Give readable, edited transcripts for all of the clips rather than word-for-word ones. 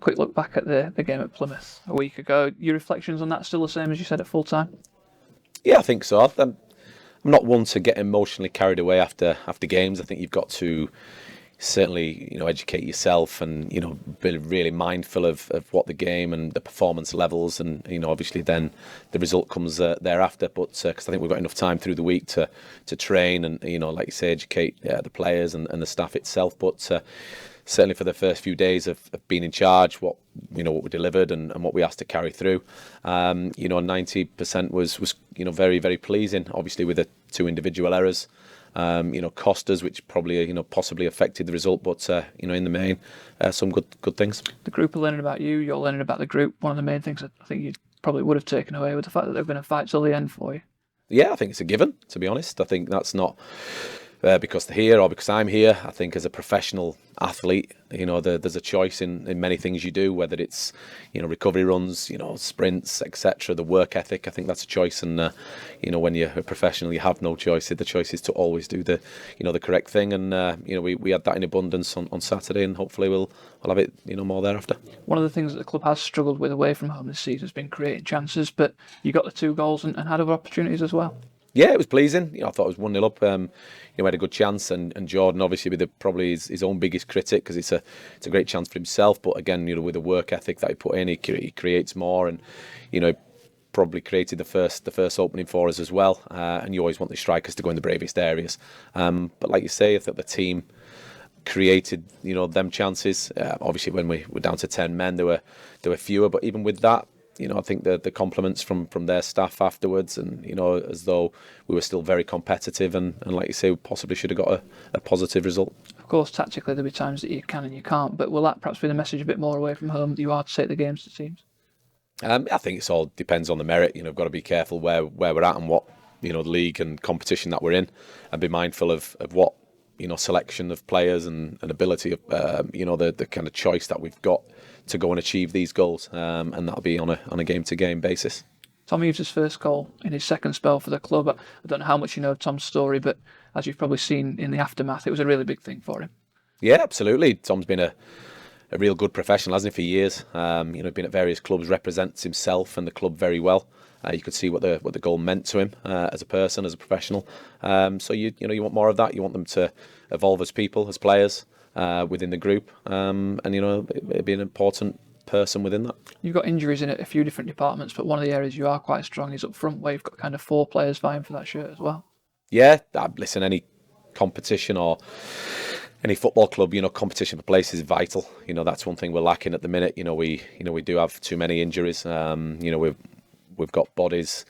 quick look back at the game at Plymouth a week ago. Your reflections on that still the same as you said at full time? Yeah, I think so. I'm not one to get emotionally carried away after games. I think you've got to certainly, educate yourself and, be really mindful of what the game and the performance levels, and, obviously then the result comes thereafter. But because I think we've got enough time through the week to train and, like you say, educate the players and the staff itself. But certainly for the first few days of being in charge, what we delivered and what we asked to carry through, 90% was very, very pleasing. Obviously with the 2 individual errors, cost us, which probably possibly affected the result, but in the main, some good things. The group are learning about you, you're learning about the group. One of the main things I think you probably would have taken away with the fact that they're going to fight till the end for you. Yeah, I think it's a given, to be honest. I think that's not because they're here or because I'm here. I think as a professional athlete, there's a choice in many things you do, whether it's recovery runs, sprints, etc. The work ethic, I think that's a choice, and when you're a professional, you have no choice. The choice is to always do the the correct thing, and we had that in abundance on Saturday, and hopefully we'll have it more thereafter. One of the things that the club has struggled with away from home this season has been creating chances, but you got the 2 goals and had other opportunities as well. Yeah, it was pleasing. I thought it was 1-0 up. We had a good chance, and Jordan obviously with probably his own biggest critic, because it's a great chance for himself. But again, with the work ethic that he put in, he creates more, and probably created the first opening for us as well. And you always want the strikers to go in the bravest areas. But like you say, I thought the team created them chances. Obviously, when we were down to 10 men, there were fewer. But even with that, I think the compliments from their staff afterwards, and as though we were still very competitive, and like you say, we possibly should have got a positive result. Of course, tactically there'll be times that you can and you can't, but will that perhaps be the message a bit more away from home, that you are to take the games to teams? I think it all depends on the merit. We've got to be careful where we're at and what the league and competition that we're in, and be mindful of what selection of players and ability of the kind of choice that we've got to go and achieve these goals, and that'll be on a game-to-game basis. Tom Eaves' first goal in his second spell for the club. I don't know how much you know of Tom's story, but as you've probably seen in the aftermath, it was a really big thing for him. Yeah, absolutely. Tom's been a real good professional, hasn't he, for years. Been at various clubs, represents himself and the club very well. You could see what the goal meant to him as a person, as a professional. So you want more of that. You want them to evolve as people, as players within the group, and it'd be an important person within that. You've got injuries in a few different departments, but one of the areas you are quite strong is up front, where you've got kind of 4 players vying for that shirt as well. Yeah, listen, any competition or any football club, competition for place is vital. That's one thing we're lacking at the minute. We do have too many injuries. We've got bodies,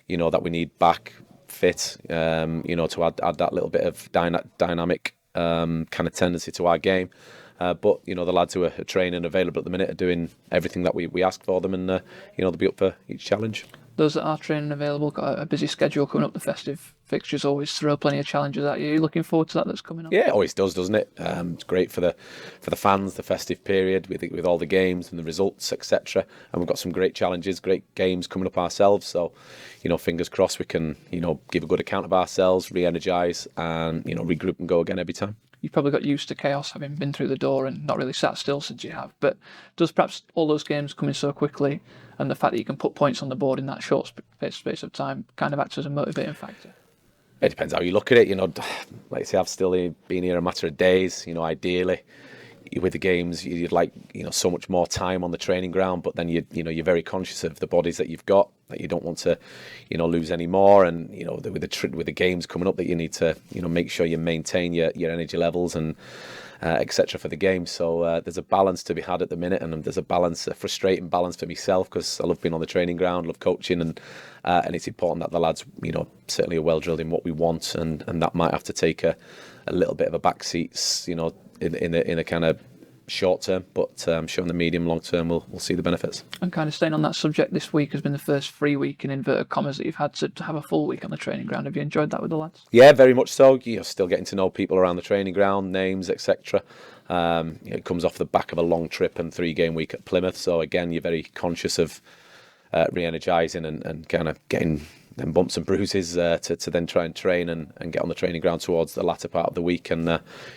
that we need back fit, to add that little bit of dynamic kind of tendency to our game. But the lads who are training and available at the minute are doing everything that we ask for them, and they'll be up for each challenge. Those that are training available got a busy schedule coming up. The festive fixtures always throw plenty of challenges at you. Are you looking forward to that's coming up? Yeah, it always does, doesn't it? It's great for the fans, the festive period with all the games and the results, etc. And we've got some great challenges, great games coming up ourselves. So, fingers crossed we can give a good account of ourselves, re-energise, and regroup and go again every time. You've probably got used to chaos, having been through the door and not really sat still since you have. But does perhaps all those games coming so quickly, and the fact that you can put points on the board in that short space of time, kind of acts as a motivating factor? It depends how you look at it. Like I say, I've still been here a matter of days. Ideally, with the games, you'd like so much more time on the training ground, but then you're very conscious of the bodies that you've got, that you don't want to lose any more, and with the games coming up, that you need to make sure you maintain your energy levels and etc. for the game. So there's a balance to be had at the minute, and there's a frustrating balance for myself, because I love being on the training ground, love coaching, and it's important that the lads certainly are well drilled in what we want, and that might have to take a little bit of a backseat in a kind of short term, but I'm sure in the medium long term we'll see the benefits. And kind of staying on that subject, this week has been the first free week in inverted commas that you've had to have a full week on the training ground. Have you enjoyed that with the lads? Yeah, very much so. Still getting to know people around the training ground, names, etc. It comes off the back of a long trip and 3-game week at Plymouth, so again you're very conscious of re-energising and kind of getting then bumps and bruises to then try and train and get on the training ground towards the latter part of the week, and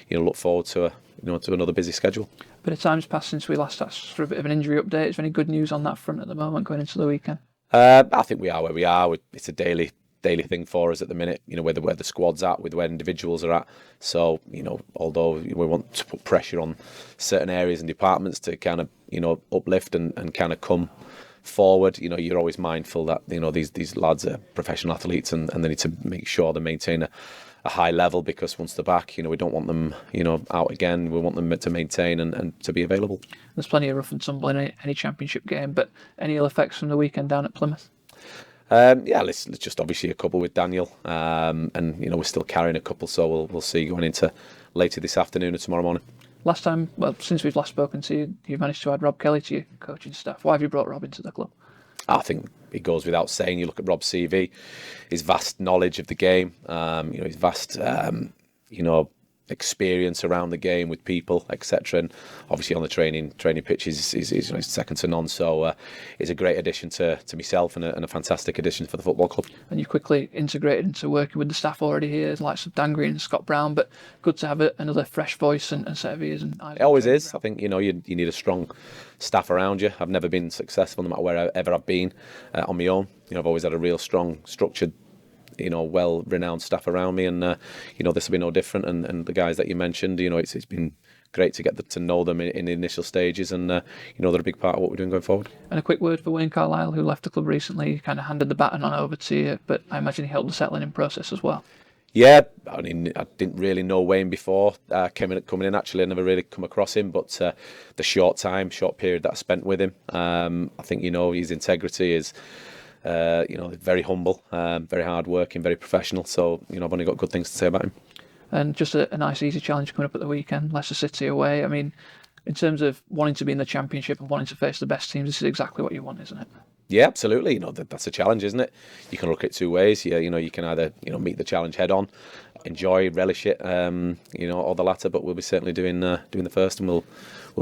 look forward to to another busy schedule. A bit of time's passed since we last asked for a bit of an injury update. Is there any good news on that front at the moment going into the weekend? I think we are where we are. It's a daily thing for us at the minute, where the squad's at, with where individuals are at. So, although we want to put pressure on certain areas and departments to kind of, uplift and kind of come forward, you're always mindful that, these lads are professional athletes, and they need to make sure they maintain a high level, because once they're back, we don't want them, out again. We want them to maintain and to be available. There's plenty of rough and tumble in any championship game, but any ill effects from the weekend down at Plymouth? Let's just obviously a couple with Daniel, and we're still carrying a couple, so we'll see going into later this afternoon or tomorrow morning. Last time, since we've last spoken to you, you've managed to add Rob Kelly to your coaching staff. Why have you brought Rob into the club? I think it goes without saying. You look at Rob's CV, his vast knowledge of the game, his vast, experience around the game with people, etc. And obviously on the training pitch is second to none. So it's a great addition to myself, and a fantastic addition for the football club. And you quickly integrated into working with the staff already here, like Dan Green and Scott Brown. But good to have another fresh voice and set of ears. It always is. I think you need a strong staff around you. I've never been successful, no matter wherever I've been, on my own. I've always had a real strong, structured, well-renowned staff around me, and this will be no different. And the guys that you mentioned, it's been great to get to know them in the initial stages, and they're a big part of what we're doing going forward. And a quick word for Wayne Carlisle, who left the club recently. He kind of handed the baton on over to you, but I imagine he helped the settling in process as well. Yeah, I mean, I didn't really know Wayne before coming in. Actually, I never really come across him, but the short period that I spent with him, I think his integrity is. Very humble, very hard working, very professional. So, I've only got good things to say about him. And just a nice, easy challenge coming up at the weekend, Leicester City away. I mean, in terms of wanting to be in the Championship and wanting to face the best teams, this is exactly what you want, isn't it? Yeah, absolutely. That's a challenge, isn't it? You can look at it two ways. You can either meet the challenge head on, enjoy, relish it, or the latter. But we'll be certainly doing the first, and we'll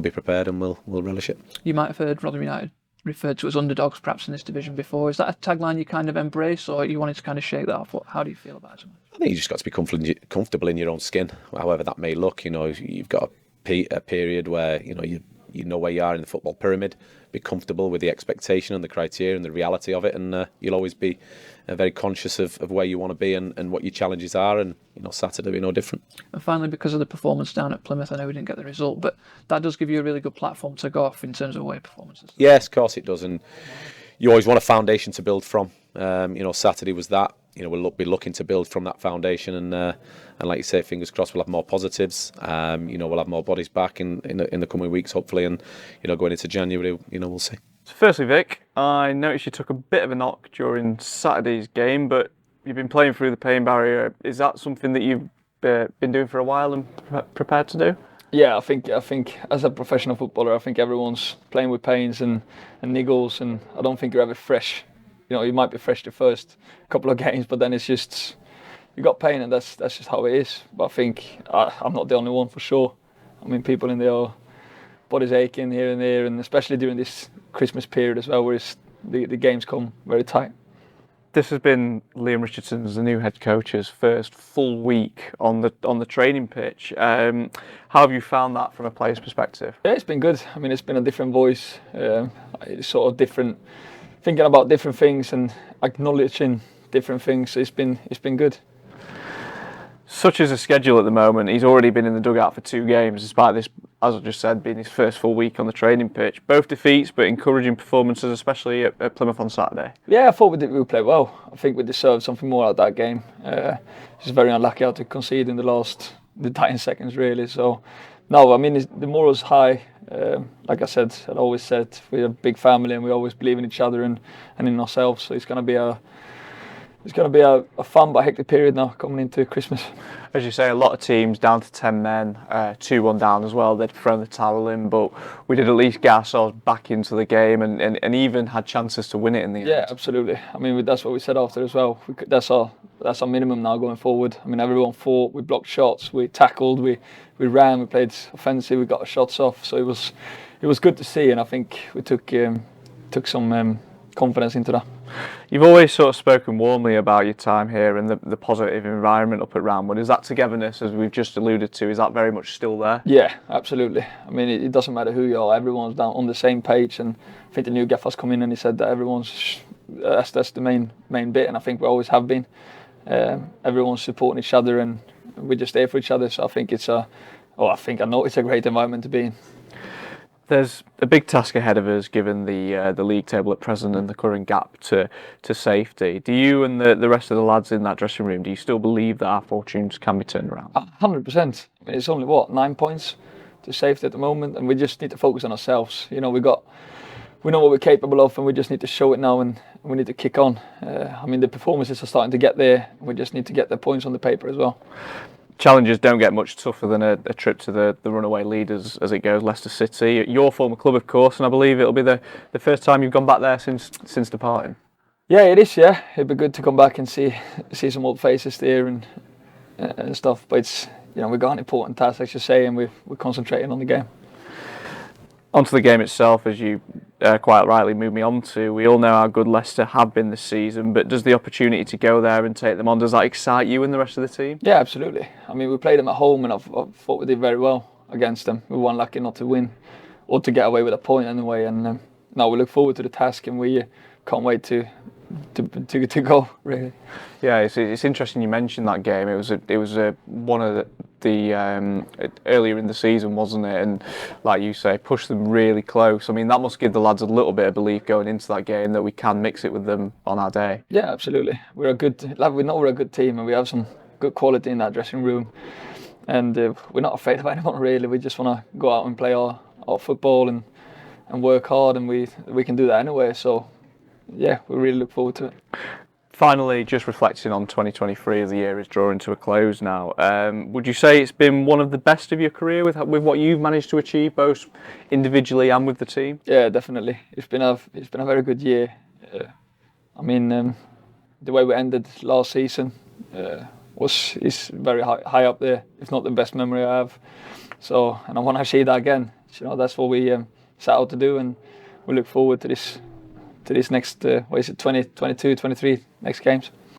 be prepared, and we'll relish it. You might have heard Rotherham United referred to as underdogs perhaps in this division before. Is that a tagline you kind of embrace, or you wanted to kind of shake that off? How do you feel about it? I think you just got to be comfortable in your own skin, however that may look. You've got a period where you know where you are in the football pyramid, be comfortable with the expectation and the criteria and the reality of it, and you'll always be very conscious of where you want to be and what your challenges are, and Saturday will be no different. And finally, because of the performance down at Plymouth, I know we didn't get the result, but that does give you a really good platform to go off in terms of away performances. Yes, of course it does, and you always want a foundation to build from. Saturday was that. We'll be looking to build from that foundation, and like you say, fingers crossed, we'll have more positives. We'll have more bodies back in the coming weeks, hopefully, and going into January, we'll see. So firstly, Vic, I noticed you took a bit of a knock during Saturday's game, but you've been playing through the pain barrier. Is that something that you've been doing for a while and prepared to do? Yeah, I think as a professional footballer, I think everyone's playing with pains and niggles, and I don't think you're ever fresh. You might be fresh the first couple of games, but then it's just you got pain, and that's just how it is. But I think I'm not the only one for sure. I mean, people in there, bodies aching here and there, and especially during this Christmas period as well, where the games come very tight. This has been Leam Richardson's, the new head coach's, first full week on the training pitch. How have you found that from a player's perspective? Yeah, it's been good. I mean, it's been a different voice, it's sort of different, thinking about different things and acknowledging different things. It's been good. Such is the schedule at the moment. He's already been in the dugout for 2 games, despite this, as I just said, being his first full week on the training pitch. Both defeats, but encouraging performances, especially at Plymouth on Saturday. Yeah, I thought we played well. I think we deserved something more out of that game. Just very unlucky how to concede in the dying seconds, really. So, no, I mean, the moral's high. Like I said, I'd always said, we're a big family and we always believe in each other and in ourselves. So it's going to be a fun but hectic period now coming into Christmas. As you say, a lot of teams down to 10 men, 2-1 down as well. They'd thrown the towel in, but we did at least get ourselves back into the game and even had chances to win it in the end. Yeah, absolutely. I mean, that's what we said after as well. That's our minimum now going forward. I mean, everyone fought, we blocked shots, we tackled, we ran, we played offensive, we got our shots off. So it was good to see, and I think we took some confidence into that. You've always sort of spoken warmly about your time here and the positive environment up at Ramwood. Is that togetherness, as we've just alluded to, is that very much still there? Yeah, absolutely. I mean, it doesn't matter who you are. Everyone's down on the same page, and I think the new gaffer's come in and he said that that's the main bit, and I think we always have been. Everyone's supporting each other, and we're just there for each other. So I think it's a great environment to be in. There's a big task ahead of us, given the league table at present and the current gap to safety. Do you and the rest of the lads in that dressing room, do you still believe that our fortunes can be turned around? 100%. I mean, it's only 9 points to safety at the moment, and we just need to focus on ourselves. You know, we know what we're capable of, and we just need to show it now, and we need to kick on. I mean, the performances are starting to get there. We just need to get the points on the paper as well. Challenges don't get much tougher than a trip to the runaway leaders as it goes, Leicester City. Your former club, of course, and I believe it'll be the first time you've gone back there since departing. Yeah, it is. Yeah, it'd be good to come back and see some old faces there and stuff. But it's, we've got an important task, as you say, and we're concentrating on the game. Onto the game itself, as you quite rightly moved me on to, we all know how good Leicester have been this season, but does the opportunity to go there and take them on, does that excite you and the rest of the team? Yeah, absolutely. I mean, we played them at home, and I thought we did very well against them. We were unlucky not to win or to get away with a point anyway, and now we look forward to the task, and we can't wait to go, really. Yeah, it's interesting you mentioned that game. It was one of the earlier in the season, wasn't it? And like you say, push them really close. I mean, that must give the lads a little bit of belief going into that game that we can mix it with them on our day. Yeah, absolutely. We know we're a good team, and we have some good quality in that dressing room. And we're not afraid of anyone, really. We just want to go out and play our football and work hard, and we can do that anyway. So yeah, we really look forward to it. Finally, just reflecting on 2023 as the year is drawing to a close now, would you say it's been one of the best of your career with what you've managed to achieve, both individually and with the team? Yeah, definitely. It's been a very good year. I mean, the way we ended last season is very high up there, if not the best memory I have. So, and I want to achieve that again. That's what we set out to do, and we look forward to this next 2022, 23 next games.